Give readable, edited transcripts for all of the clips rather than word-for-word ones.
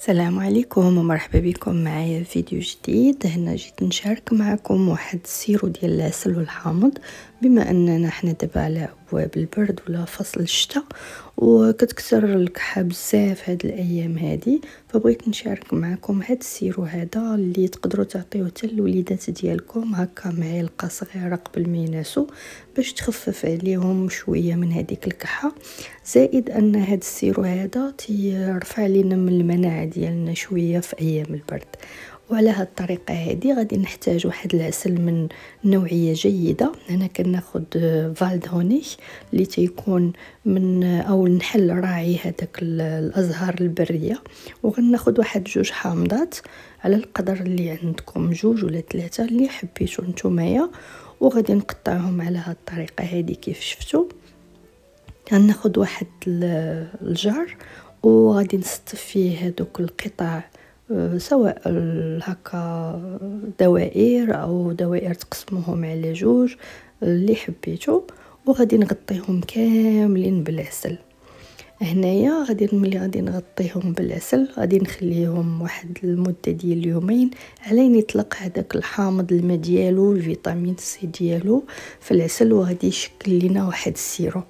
السلام عليكم ومرحبا بكم معايا في فيديو جديد. هنا جيت نشارك معكم واحد السيرو ديال العسل والحامض، بما اننا حنا دابا على ابواب البرد ولا فصل الشتاء وكتكثر الكحه بزاف هاد الايام هادي، فبغيت نشارك معكم هاد السيرو هذا اللي تقدروا تعطيوه حتى للوليدات ديالكم هكا معلقه صغيره قبل ما ينعسوا باش تخفف عليهم شويه من هذيك الكحه. زائد ان هاد السيرو هذا تيرفع لنا من المناعه ديالنا شويه في ايام البرد. وعلى هاد الطريقه هذه غادي نحتاج واحد العسل من نوعيه جيده. هنا كناخذ فالد هونيك اللي تيكون من او النحل راعي هذاك الازهار البريه، وغناخذ واحد 2 حامضات على القدر اللي عندكم، 2 ولا 3 اللي حبيتو نتومايا، وغادي نقطعهم على هاد الطريقه هذه كيف شفتوا. غناخذ واحد الجار وغادي نستف فيه هذوك القطع، سواء هكا دوائر او دوائر تقسموهم على 2 اللي حبيتو، وغادي نغطيهم كاملين بالعسل. هنايا ملي غادي نغطيهم بالعسل غادي نخليهم واحد المده ديال 2 يومين على ان يطلق هذاك الحامض الماء ديالو الفيتامين سي ديالو في العسل، وغادي يشكل لنا واحد السيرو.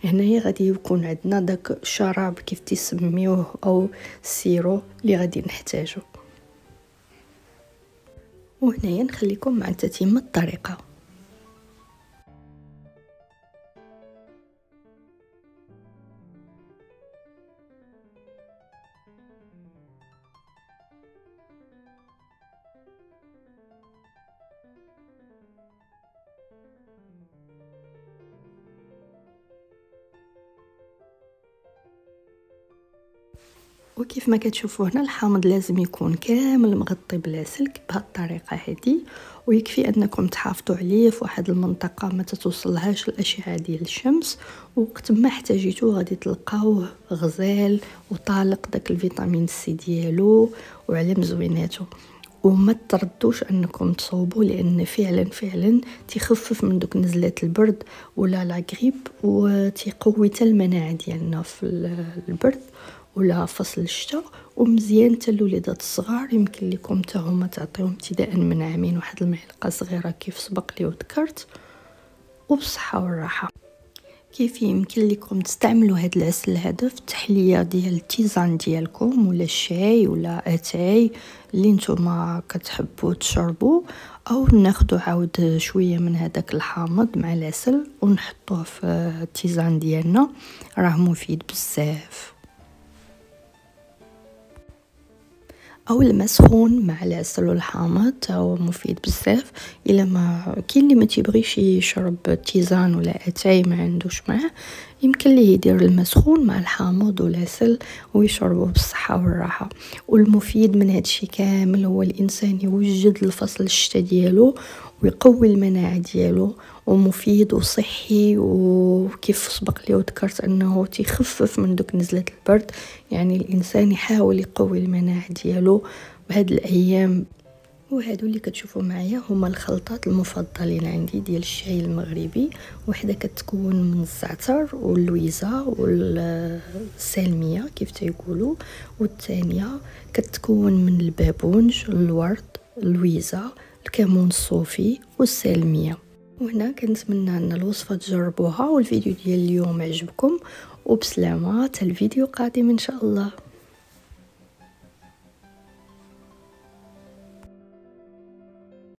هنايا غادي يكون عندنا داك الشراب كيف تسميوه او سيرو اللي غادي نحتاجو. وهنايا نخليكم مع تتمه الطريقه. وكيف ما كتشوفوا هنا الحامض لازم يكون كامل مغطي بالعسل بهذه الطريقه هذه، ويكفي انكم تحافظوا عليه في واحد المنطقه ما تتوصلهاش الاشعه ديال الشمس، وقت ما احتاجيتوه غادي تلقاوه غزال وطالق داك الفيتامين سي ديالو وعلى مزويناته. وما تردوش انكم تصوبوا، لان فعلا تيخفف من دوك نزلات البرد ولا لا غريب، وتيقوي حتى المناعه ديالنا في البرد ولا فصل الشتاء. ومزيان حتى الوليدات الصغار يمكن لكم حتى هما تعطيهم ابتداء من عامين واحد المعلقه صغيره كيف سبق لي وذكرت، وبصحه والراحه. كيف يمكن لكم تستعملوا هذا العسل هذا في التحليه ديال التيزان ديالكم ولا الشاي ولا اتاي اللي نتوما كتحبوا تشربوا، او ناخذوا عاود شويه من هذاك الحامض مع العسل ونحطوه في التيزان ديالنا، راه مفيد بزاف. او الماء سخون مع العسل والحامض هو مفيد بزاف. الا ما كاين اللي ما تيبغيش يشرب تيزان ولا اتاي ما عندوش معاه، يمكن ليه يدير الماء سخون مع الحامض والعسل ويشربه بالصحه والراحه. والمفيد من هادشي كامل هو الانسان يوجد الفصل الشتاء ديالو ويقوي المناعه ديالو، ومفيد وصحي، وكيف سبق لي وذكرت انه تيخفف من دوك نزلات البرد. يعني الانسان يحاول يقوي المناعه ديالو بهاد الايام. وهادو اللي كتشوفوا معايا هما الخلطات المفضلين عندي ديال الشاي المغربي. وحده كتكون من الزعتر واللويزه والسالميه كيف تيقولوا، والثانيه كتكون من البابونج، الورد، اللويزه، الكمون الصوفي والسالميه. وهنا كنتمنى ان الوصفه تجربوها، والفيديو ديال اليوم عجبكم، وبسلامه حتى الفيديو قادم ان شاء الله.